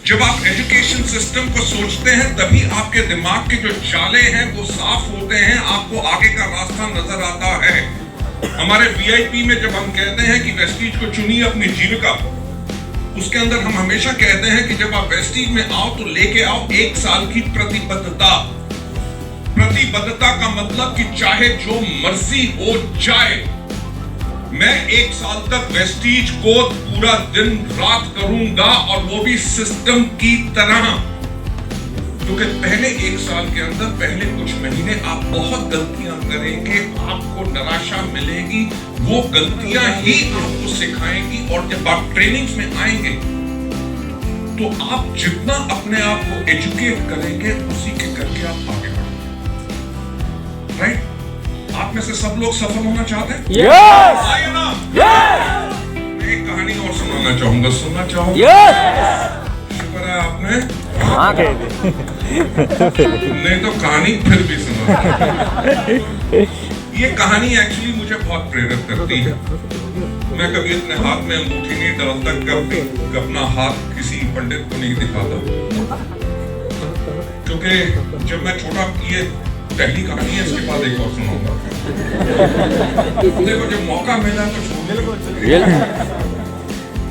जब आप education system को सोचते हैं तभी आपके दिमाग के जो जाले हैं वो साफ होते हैं, आपको आगे का रास्ता नजर आता है। हमारे वीआईपी में जब हम कहते हैं कि वेस्टीज को चुनिए अपनी जीविका, उसके अंदर हम हमेशा कहते हैं कि जब आप वेस्टीज में आओ तो लेके आओ 1 साल की प्रतिबद्धता। प्रतिबद्धता का मतलब कि चाहे जो मर्जी हो जाए, मैं 1 साल तक वेस्टीज को पूरा दिन रात करूंगा, और वो भी सिस्टम की तरह। क्योंकि पहले 1 साल के अंदर, पहले कुछ महीने आप बहुत गलतियां करेंगे, आपको निराशा मिलेगी, वो गलतियां ही आपको सिखाएंगी। और जब आप ट्रेनिंग्स में आएंगे तो आप जितना अपने आप को एजुकेट करेंगे, उसी के करके आप आगे बढ़ेंगे। राइट? आप में से सब लोग सफल होना चाहते हैं? Yes! आइए ना। Yes! मैं एक कहानी और सुनाना चाहूंगा, सुनना चाहूंगा? Yes! शुक्र है आपने हाँ कह दे। नहीं तो कहानी फिर भी सुना। ये कहानी एक्चुअली मुझे बहुत प्रेरित करती है। मैं कभी अपने हाथ में अंगूठी नहीं डालता, कभी अपना हाथ किसी पंडित को नहीं दिखाता, क्योंकि जब मैं छोटा, ये पहली कहानी है, इसके बाद एक और सुनाऊंगा। देखो, जब मौका मिला तो छोड़।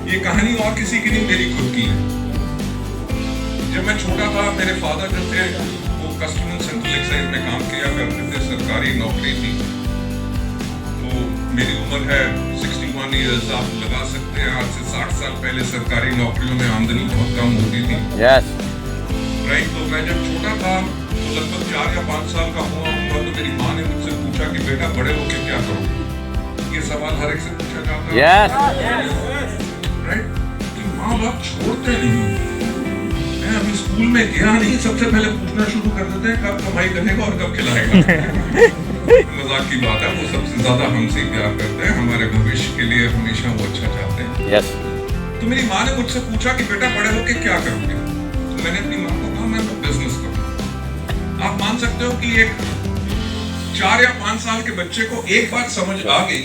ये कहानी और किसी की नहीं, मेरी खुद की है। जब मैं छोटा था, मेरे फादर जो थे वो कस्टम एंड सेंट्रल एक्साइज में काम किया करते थे, सरकारी नौकरी थी। तो मेरी उम्र है 61 ईयर्स, आप लगा सकते हैं आज से 60 साल पहले सरकारी नौकरियों में आमदनी बहुत कम होती थी। Yes! राइट? तो मैं जब छोटा था तो लगभग 4 या 5 साल का हुआ तो मेरी माँ ने मुझसे पूछा कि बेटा बड़े होके क्या करोगे? ये सवाल हर एक से पूछा जाता है। Yes! राइट? कि माँ बाप छोड़ते नहीं। मैं अभी स्कूल में गया नहीं, सबसे पहले पूछना शुरू कर देते हैं कब कमाई करेगा और कब खिलाएगा। मजाक की बात है, वो सबसे ज्यादा हमसे प्यार करते हैं, हमारे भविष्य के लिए हमेशा वो अच्छा चाहते हैं। Yes! तो मेरी माँ ने मुझसे पूछा कि बेटा बड़े होके क्या करोगे? तो मैंने अपनी माँ को कहा मैं बिजनेस करूँगा। आप मान सकते हो कि एक 4 या 5 साल के बच्चे को एक बात समझ आ गई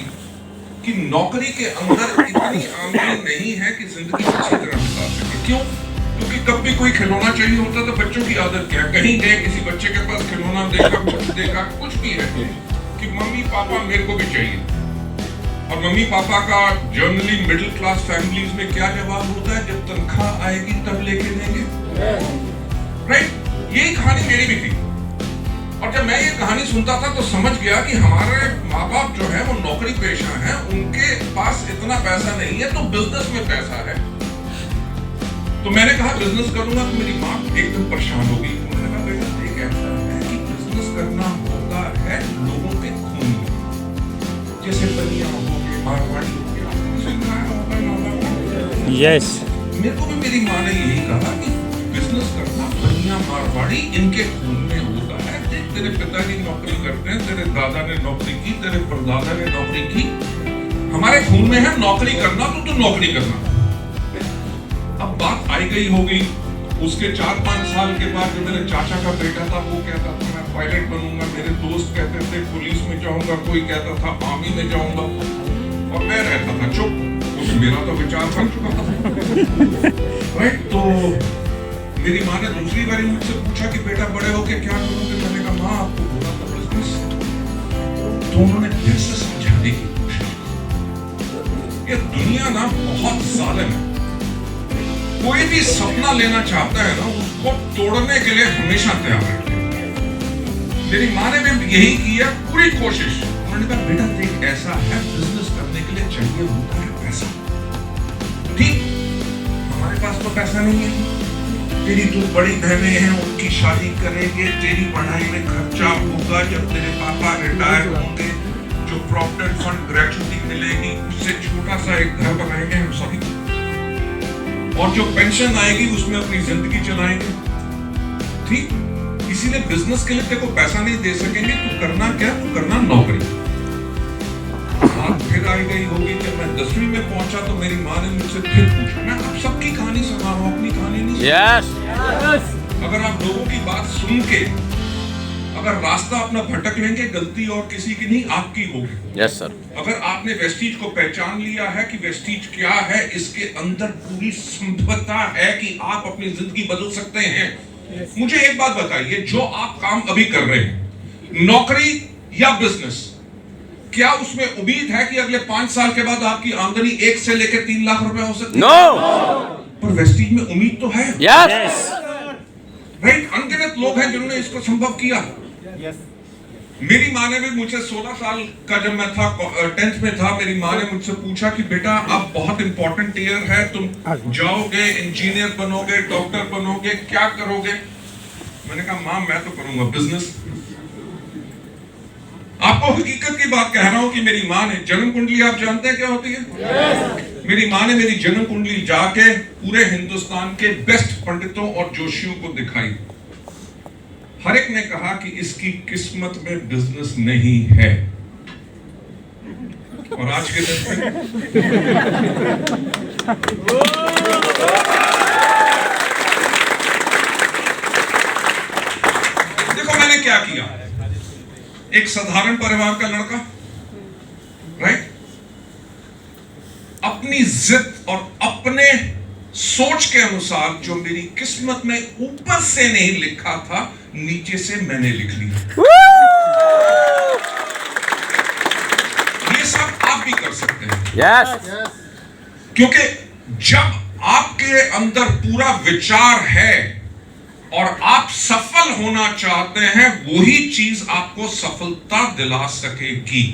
कि नौकरी के अंदर इतनी आमदनी नहीं है कि जिंदगी अच्छी तरह बिता सके। क्यों? क्योंकि कब भी कोई खिलौना चाहिए होता तो बच्चों की आदत क्या है, कहीं गए किसी बच्चे के पास खिलौना देखा, कुछ भी है कि मम्मी पापा मेरे को भी चाहिए। और मम्मी पापा का जनरली मिडिल क्लास फैमिलीज में क्या जवाब होता है, जब तनख्वाह आएगी तब लेके देंगे। राइट? यही कहानी मेरी भी थी। और जब मैं ये कहानी सुनता था तो समझ गया कि हमारे माँ बाप जो है वो नौकरी पेशा हैं, उनके पास इतना पैसा नहीं है, तो बिजनेस में पैसा है। तो मैंने कहा बिजनेस करूंगा, तो मेरी माँ एकदम परेशान हो गई। उन्होंने कहा बेटा देख ऐसा है कि बिजनेस करना होता है लोगों के खून में, जैसे बनिया हो गए, मारवाड़ी हो गया, Yes! मेरे को भी मेरी माँ ने यही कहा कि बिजनेस करना बनिया मारवाड़ी इनके खून में होता है। तेरे पिताजी नौकरी करते हैं, तेरे दादा ने नौकरी की, तेरे परदादा ने नौकरी की, हमारे खून में है नौकरी करना, तो तू नौकरी करना। अब बात आई गई हो गई। उसके 4-5 साल के बाद जो मेरे चाचा का बेटा था वो कहता था मैं पायलट बनूंगा, मेरे दोस्त कहते थे पुलिस में जाऊंगा, कोई कहता था आर्मी में जाऊंगा, और मैं रहता था चुप, क्योंकि मेरा तो विचार बन चुका था। राइट? तो मेरी माँ ने दूसरी बारी मुझसे पूछा कि बेटा बड़े होके क्या करोगे? मैंने कहा माँ आपको बोला था बिजनेस। तो उन्होंने फिर से समझाने की कोशिश की। ये दुनिया ना बहुत जालिम है। कोई भी सपना लेना चाहता है ना, उसको तोड़ने के लिए हमेशा तैयार है। मेरी माँ ने भी यही किया, पूरी कोशिश। उन्होंने कहा बेटा देख ऐसा है, बिजनेस करने के लिए चाहिए होता है पैसा। ठीक, हमारे पास तो पैसा नहीं है, तेरी 2 बड़ी बहनें हैं, उनकी शादी करेंगे, तेरी पढ़ाई में खर्चा होगा, जब तेरे पापा रिटायर होंगे जो प्रॉविडेंट फंड ग्रेचुइटी मिलेगी उससे छोटा सा एक घर बनाएंगे हम सभी, और जो पेंशन आएगी उसमें अपनी जिंदगी चलाएंगे। ठीक, इसीलिए बिजनेस के लिए तेरे को पैसा नहीं दे सकेंगे, तो करना क्या, तो करना नौकरी। बात फिर आई गई होगी। जब मैं 10वीं में पहुंचा तो मेरी माँ ने मुझसे फिर पूछा, मैं अब सबकी कहानी सुना रहा हूँ, अपनी कहानी नहीं। Yes! अगर आप लोगों की बात सुन के अगर रास्ता अपना भटक लेंगे, गलती और किसी की नहीं, आपकी होगी। Yes sir. अगर आपने वेस्टीज को पहचान लिया है कि वेस्टीज क्या है, इसके अंदर पूरी संभवता है कि आप अपनी जिंदगी बदल सकते हैं। मुझे एक बात बताइए, जो आप काम अभी कर रहे हैं, नौकरी या बिजनेस, क्या उसमें उम्मीद है कि अगले 5 साल के बाद आपकी आमदनी 1 से लेकर 3 लाख रुपए हो सकती है? नो। पर वेस्टीज में उम्मीद तो है। यस। राइट, अनगिनत लोग हैं जिन्होंने इसको संभव किया। मेरी माँ ने भी मुझसे 16 साल का जब मैं था 10th में था, मेरी माँ ने मुझसे पूछा कि बेटा अब बहुत इंपॉर्टेंट ईयर है, तुम जाओगे, इंजीनियर बनोगे, डॉक्टर बनोगे, क्या करोगे? मैंने कहा माँ मैं तो करूंगा बिजनेस। आपको हकीकत की बात कह रहा हूं कि मेरी माँ ने जन्म कुंडली, आप जानते हैं क्या होती है? yes. मेरी माँ ने मेरी जन्म कुंडली जाके पूरे हिंदुस्तान के बेस्ट पंडितों और जोशियों को दिखाई। हर एक ने कहा कि इसकी किस्मत में बिजनेस नहीं है। और आज के दिन में देखो मैंने क्या किया। एक साधारण परिवार का लड़का, राइट, अपनी जिद और अपने सोच के अनुसार जो मेरी किस्मत में ऊपर से नहीं लिखा था, नीचे से मैंने लिख लिया। ये सब आप भी कर सकते हैं। यस। क्योंकि जब आपके अंदर पूरा विचार है और आप सफल होना चाहते हैं, वही चीज आपको सफलता दिला सकेगी।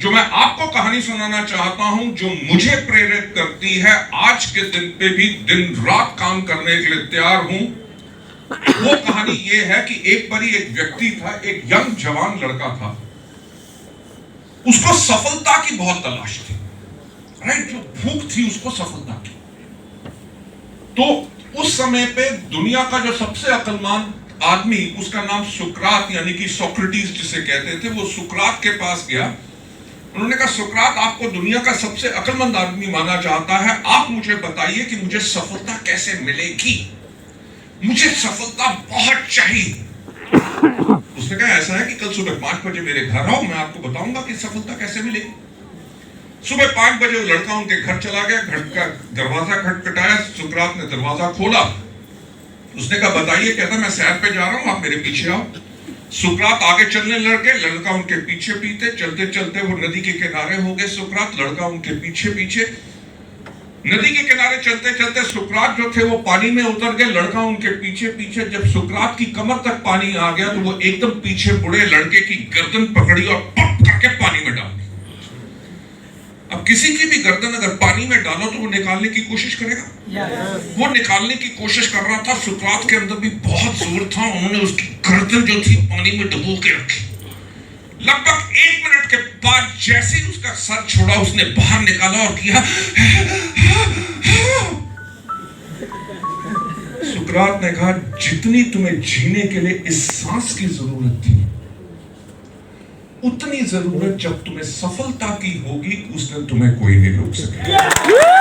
जो मैं आपको कहानी सुनाना चाहता हूं, जो मुझे प्रेरित करती है, आज के दिन पे भी दिन रात काम करने के लिए तैयार हूं, वो कहानी ये है कि एक बारी एक व्यक्ति था, एक यंग जवान लड़का था, उसको सफलता की बहुत तलाश थी, राइट, जो भूख थी उसको सफलता की। तो उस समय पे दुनिया का जो सबसे अक्लमंद आदमी, उसका नाम सुकरात यानी कि सोक्रेटिस जिसे कहते थे, वो सुकरात के पास गया। उन्होंने कहा सुकरात, आपको दुनिया का सबसे अक्लमंद आदमी माना जाता है, आप मुझे बताइए कि मुझे सफलता कैसे मिलेगी, मुझे सफलता बहुत चाहिए। उसने कहा ऐसा है कि कल सुबह 5 बजे मेरे घर आओ, मैं आपको बताऊंगा कि सफलता कैसे मिलेगी। सुबह 5 बजे वो लड़का उनके घर चला गया, घर का दरवाजा खटखटाया, सुकरात ने दरवाजा खोला। उसने कहा बताइए। कहता मैं सैर पे जा रहा हूं, आप मेरे पीछे आओ। सुकरात आगे चलने लगे, लड़का उनके पीछे पीछे, चलते चलते वो नदी के किनारे हो गए। सुकरात, लड़का उनके पीछे पीछे। नदी के किनारे चलते चलते सुकरात जो थे वो पानी में उतर गए, लड़का उनके पीछे पीछे। जब सुकरात की कमर तक पानी आ गया तो वो एकदम पीछे मुड़े, लड़के की गर्दन पकड़ी और पट करके पानी में डाल दी। अब किसी की भी गर्दन अगर पानी में डालो तो वो निकालने की कोशिश करेगा। वो निकालने की कोशिश कर रहा था, सुकरात के अंदर भी बहुत जोर था, उन्होंने उसकी गर्दन जो थी पानी में डुबो के रखी। लगभग 1 मिनट के बाद जैसे ही उसका सर छोड़ा, उसने बाहर निकाला और किया। सुकरात ने कहा जितनी तुम्हें जीने के लिए इस सांस की जरूरत थी, उतनी जरूरत जब तुम्हें सफलता की होगी, उस दिन तुम्हें कोई नहीं रोक सकेगा।